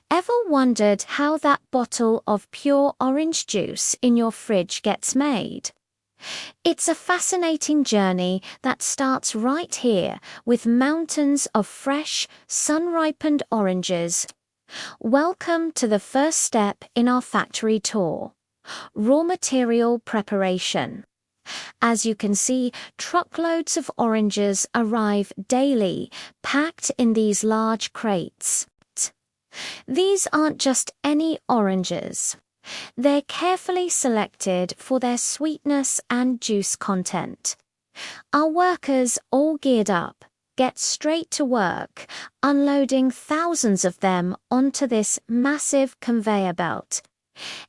Ever wondered how that bottle of pure orange juice in your fridge gets made? It's a fascinating journey that starts right here with mountains of fresh, sun-ripened oranges. Welcome to the first step in our factory tour: raw material preparation. As you can see, truckloads of oranges arrive daily, packed in these large crates. These aren't just any oranges. They're carefully selected for their sweetness and juice content. Our workers, all geared up, get straight to work, unloading thousands of them onto this massive conveyor belt.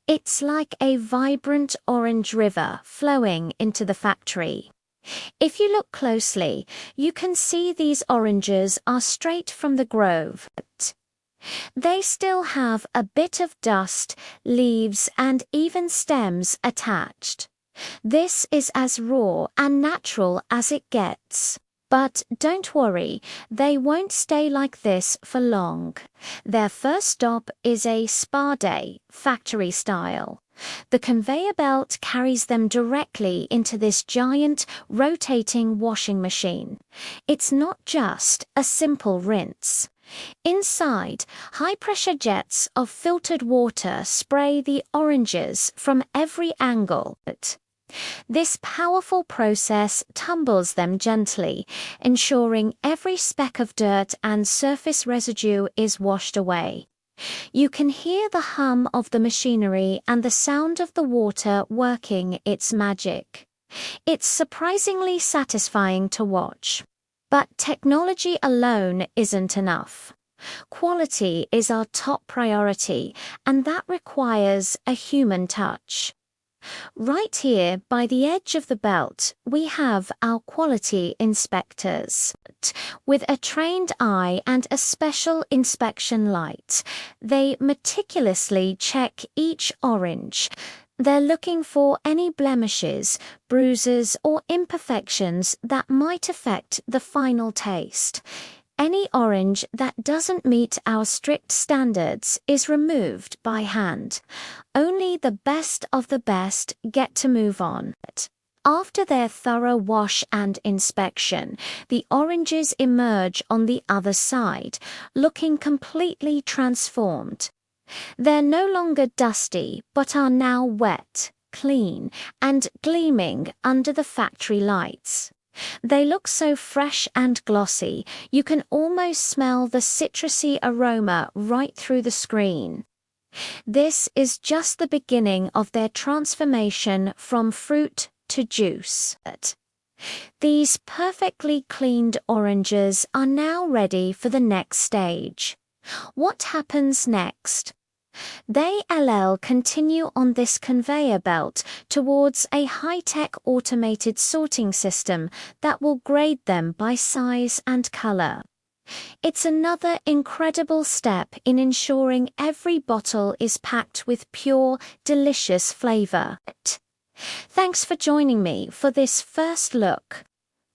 It's like a vibrant orange river flowing into the factory. If you look closely, you can see these oranges are straight from the grove. They still have a bit of dust, leaves, and even stems attached. This is as raw and natural as it gets. But don't worry, they won't stay like this for long. Their first stop is a spa day, factory style. The conveyor belt carries them directly into this giant, rotating washing machine. It's not just a simple rinse. Inside, high-pressure jets of filtered water spray the oranges from every angle. This powerful process tumbles them gently, ensuring every speck of dirt and surface residue is washed away. You can hear the hum of the machinery and the sound of the water working its magic. It's surprisingly satisfying to watch. But technology alone isn't enough. Quality is our top priority, and that requires a human touch. Right here, by the edge of the belt, we have our quality inspectors. With a trained eye and a special inspection light, they meticulously check each orange. They're looking for any blemishes, bruises, or imperfections that might affect the final taste. Any orange that doesn't meet our strict standards is removed by hand. Only the best of the best get to move on. After their thorough wash and inspection, the oranges emerge on the other side, looking completely transformed. They're no longer dusty, but are now wet, clean, and gleaming under the factory lights. They look so fresh and glossy, you can almost smell the citrusy aroma right through the screen. This is just the beginning of their transformation from fruit to juice. These perfectly cleaned oranges are now ready for the next stage. What happens next? They continue on this conveyor belt towards a high-tech automated sorting system that will grade them by size and color. It's another incredible step in ensuring every bottle is packed with pure, delicious flavor. Thanks for joining me for this first look.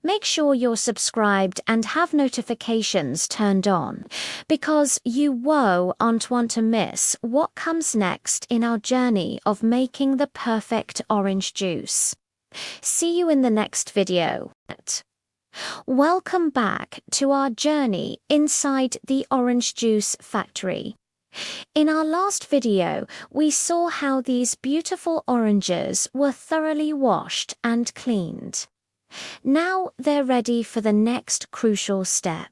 Make sure you're subscribed and have notifications turned on, because you won't want to miss what comes next in our journey of making the perfect orange juice. See you in the next video. Welcome back to our journey inside the orange juice factory. In our last video, we saw how these beautiful oranges were thoroughly washed and cleaned. Now they're ready for the next crucial step: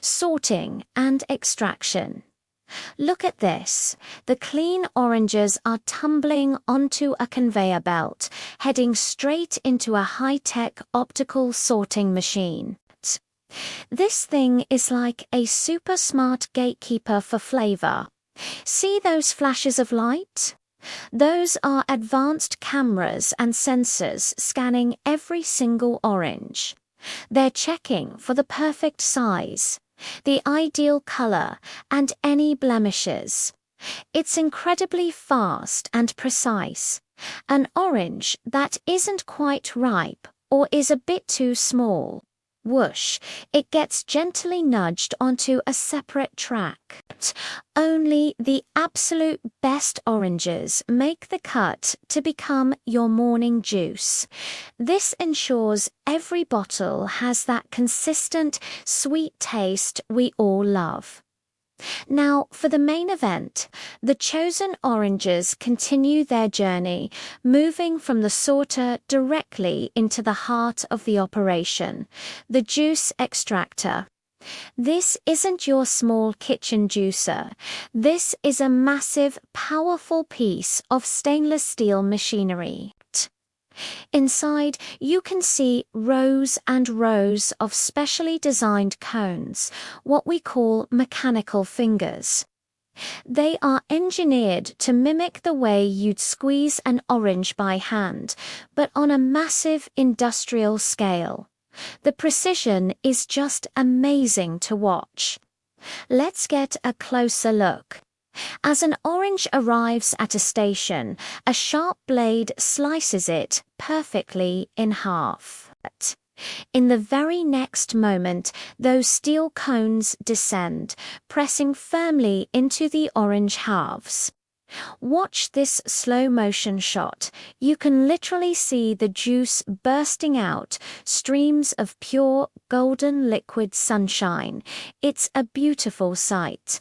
sorting and extraction. Look at this. The clean oranges are tumbling onto a conveyor belt, heading straight into a high-tech optical sorting machine. This thing is like a super smart gatekeeper for flavor. See those flashes of light? Those are advanced cameras and sensors scanning every single orange. They're checking for the perfect size, the ideal color, and any blemishes. It's incredibly fast and precise. An orange that isn't quite ripe or is a bit too small whoosh, it gets gently nudged onto a separate track. Only the absolute best oranges make the cut to become your morning juice. This ensures every bottle has that consistent, sweet taste we all love. Now, for the main event, the chosen oranges continue their journey, moving from the sorter directly into the heart of the operation, the juice extractor. This isn't your small kitchen juicer. This is a massive, powerful piece of stainless steel machinery. Inside, you can see rows and rows of specially designed cones, what we call mechanical fingers. They are engineered to mimic the way you'd squeeze an orange by hand, but on a massive industrial scale. The precision is just amazing to watch. Let's get a closer look. As an orange arrives at a station, a sharp blade slices it perfectly in half. In the very next moment, those steel cones descend, pressing firmly into the orange halves. Watch this slow-motion shot. You can literally see the juice bursting out, streams of pure, golden liquid sunshine. It's a beautiful sight.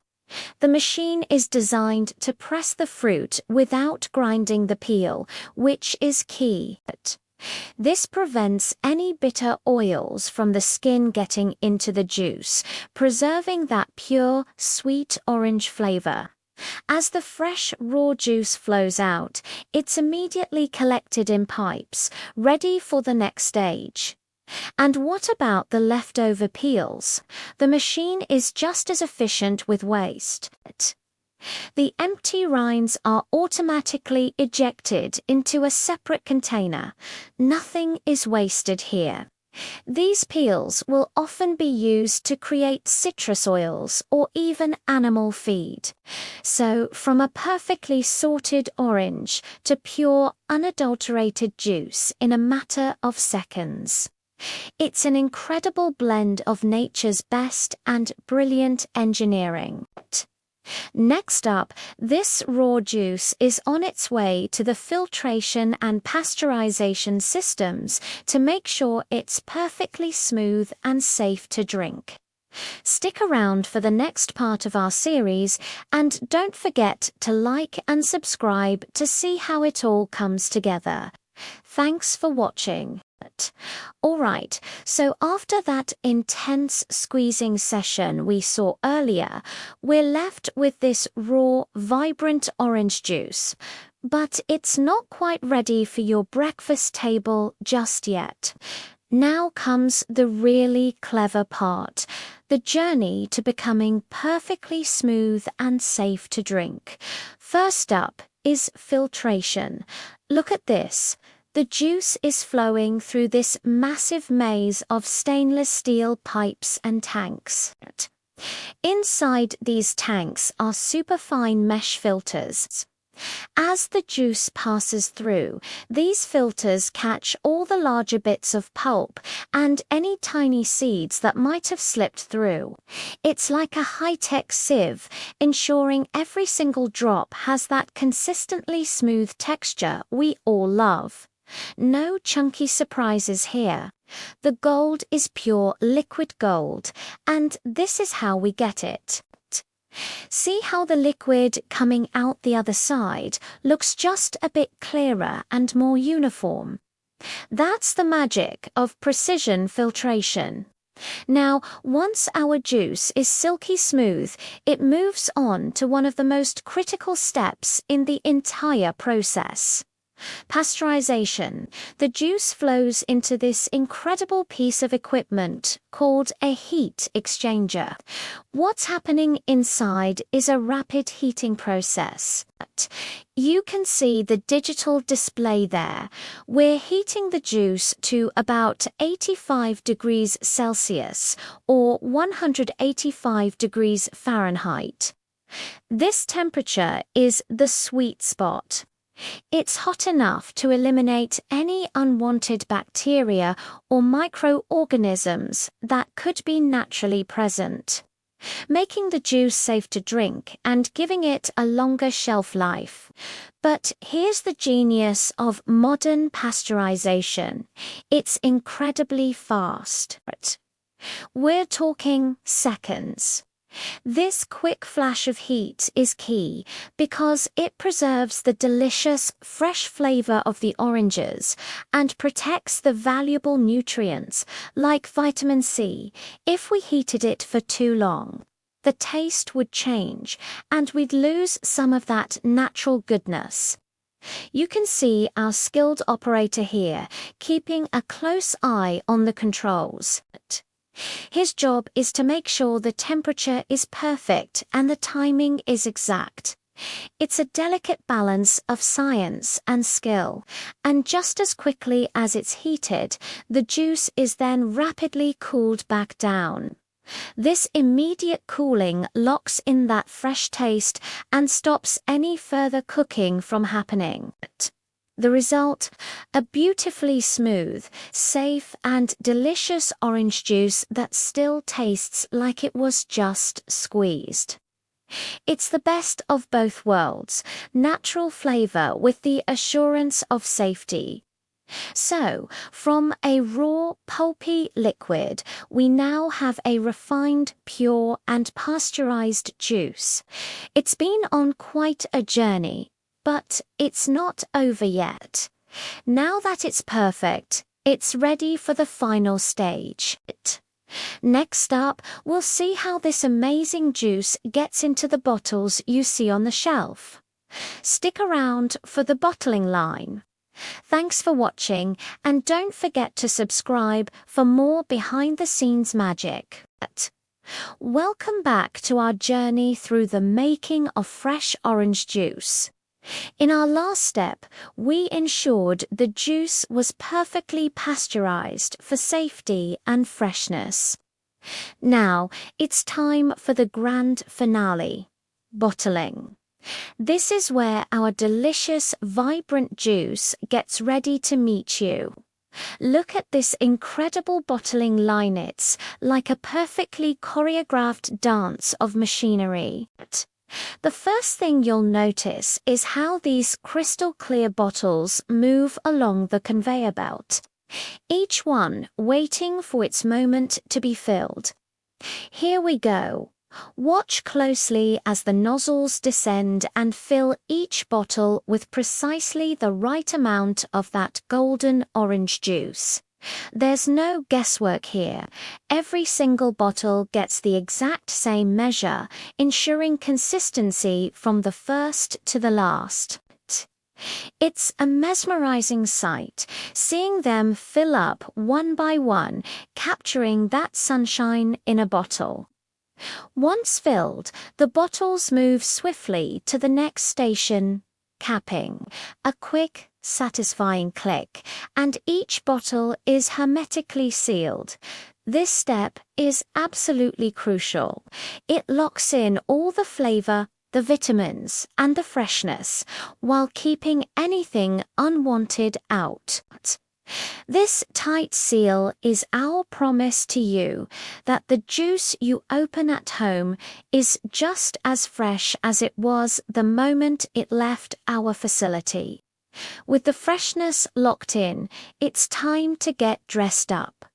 The machine is designed to press the fruit without grinding the peel, which is key. This prevents any bitter oils from the skin getting into the juice, preserving that pure, sweet orange flavor. As the fresh, raw juice flows out, it's immediately collected in pipes, ready for the next stage. And what about the leftover peels? The machine is just as efficient with waste. The empty rinds are automatically ejected into a separate container. Nothing is wasted here. These peels will often be used to create citrus oils or even animal feed. So, from a perfectly sorted orange to pure, unadulterated juice in a matter of seconds. It's an incredible blend of nature's best and brilliant engineering. Next up, this raw juice is on its way to the filtration and pasteurization systems to make sure it's perfectly smooth and safe to drink. Stick around for the next part of our series, and don't forget to like and subscribe to see how it all comes together. Thanks for watching. Alright, so after that intense squeezing session we saw earlier, we're left with this raw, vibrant orange juice. But it's not quite ready for your breakfast table just yet. Now comes the really clever part, the journey to becoming perfectly smooth and safe to drink. First up is filtration. Look at this. The juice is flowing through this massive maze of stainless steel pipes and tanks. Inside these tanks are superfine mesh filters. As the juice passes through, these filters catch all the larger bits of pulp and any tiny seeds that might have slipped through. It's like a high-tech sieve, ensuring every single drop has that consistently smooth texture we all love. No chunky surprises here. The gold is pure liquid gold, and this is how we get it. See how the liquid coming out the other side looks just a bit clearer and more uniform. That's the magic of precision filtration. Now, once our juice is silky smooth, it moves on to one of the most critical steps in the entire process. Pasteurization. The juice flows into this incredible piece of equipment called a heat exchanger. What's happening inside is a rapid heating process. You can see the digital display there. We're heating the juice to about 85 degrees Celsius or 185 degrees Fahrenheit. This temperature is the sweet spot. It's hot enough to eliminate any unwanted bacteria or microorganisms that could be naturally present, making the juice safe to drink and giving it a longer shelf life. But here's the genius of modern pasteurization. It's incredibly fast. We're talking seconds. This quick flash of heat is key because it preserves the delicious, fresh flavor of the oranges and protects the valuable nutrients, like vitamin C. If we heated it for too long, the taste would change and we'd lose some of that natural goodness. You can see our skilled operator here, keeping a close eye on the controls. His job is to make sure the temperature is perfect and the timing is exact. It's a delicate balance of science and skill, and just as quickly as it's heated, the juice is then rapidly cooled back down. This immediate cooling locks in that fresh taste and stops any further cooking from happening. The result? A beautifully smooth, safe and delicious orange juice that still tastes like it was just squeezed. It's the best of both worlds, natural flavor with the assurance of safety. So, from a raw, pulpy liquid, we now have a refined, pure and pasteurized juice. It's been on quite a journey. But it's not over yet. Now that it's perfect, it's ready for the final stage. Next up, we'll see how this amazing juice gets into the bottles you see on the shelf. Stick around for the bottling line. Thanks for watching, and don't forget to subscribe for more behind-the-scenes magic. Welcome back to our journey through the making of fresh orange juice. In our last step, we ensured the juice was perfectly pasteurized for safety and freshness. Now, it's time for the grand finale, bottling. This is where our delicious, vibrant juice gets ready to meet you. Look at this incredible bottling line. It's like a perfectly choreographed dance of machinery. The first thing you'll notice is how these crystal clear bottles move along the conveyor belt, each one waiting for its moment to be filled. Here we go. Watch closely as the nozzles descend and fill each bottle with precisely the right amount of that golden orange juice. There's no guesswork here. Every single bottle gets the exact same measure, ensuring consistency from the first to the last. It's a mesmerizing sight, seeing them fill up one by one, capturing that sunshine in a bottle. Once filled, the bottles move swiftly to the next station, capping. A quick, satisfying click, and each bottle is hermetically sealed. This step is absolutely crucial. It locks in all the flavor, the vitamins, and the freshness, while keeping anything unwanted out. This tight seal is our promise to you that the juice you open at home is just as fresh as it was the moment it left our facility. With the freshness locked in, it's time to get dressed up.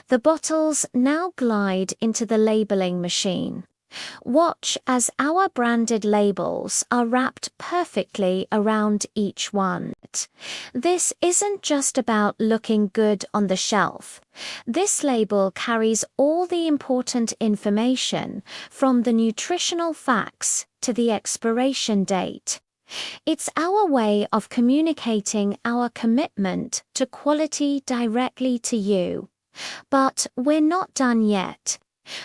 The bottles now glide into the labeling machine. Watch as our branded labels are wrapped perfectly around each one. This isn't just about looking good on the shelf. This label carries all the important information, from the nutritional facts to the expiration date. It's our way of communicating our commitment to quality directly to you. But we're not done yet.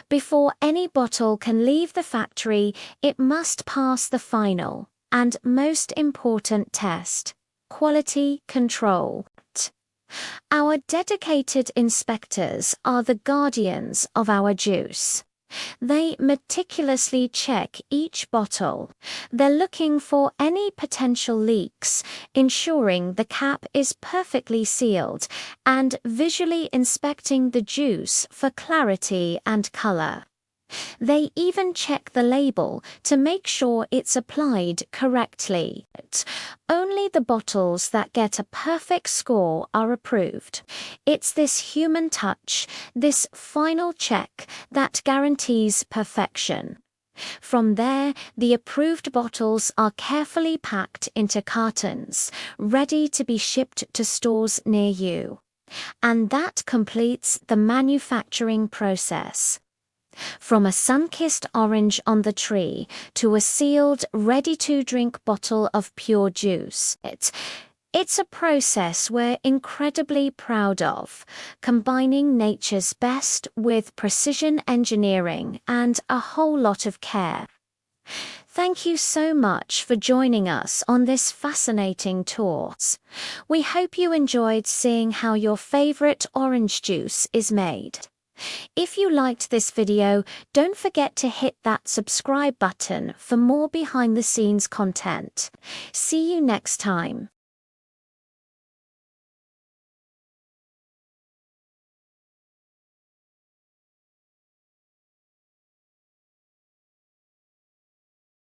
Before any bottle can leave the factory, it must pass the final and most important test: quality control. Our dedicated inspectors are the guardians of our juice. They meticulously check each bottle. They're looking for any potential leaks, ensuring the cap is perfectly sealed, and visually inspecting the juice for clarity and color. They even check the label to make sure it's applied correctly. Only the bottles that get a perfect score are approved. It's this human touch, this final check, that guarantees perfection. From there, the approved bottles are carefully packed into cartons, ready to be shipped to stores near you. And that completes the manufacturing process. From a sun-kissed orange on the tree to a sealed, ready-to-drink bottle of pure juice, it's a process we're incredibly proud of, combining nature's best with precision engineering and a whole lot of care. Thank you so much for joining us on this fascinating tour. We hope you enjoyed seeing how your favorite orange juice is made. If you liked this video, don't forget to hit that subscribe button for more behind-the-scenes content. See you next time.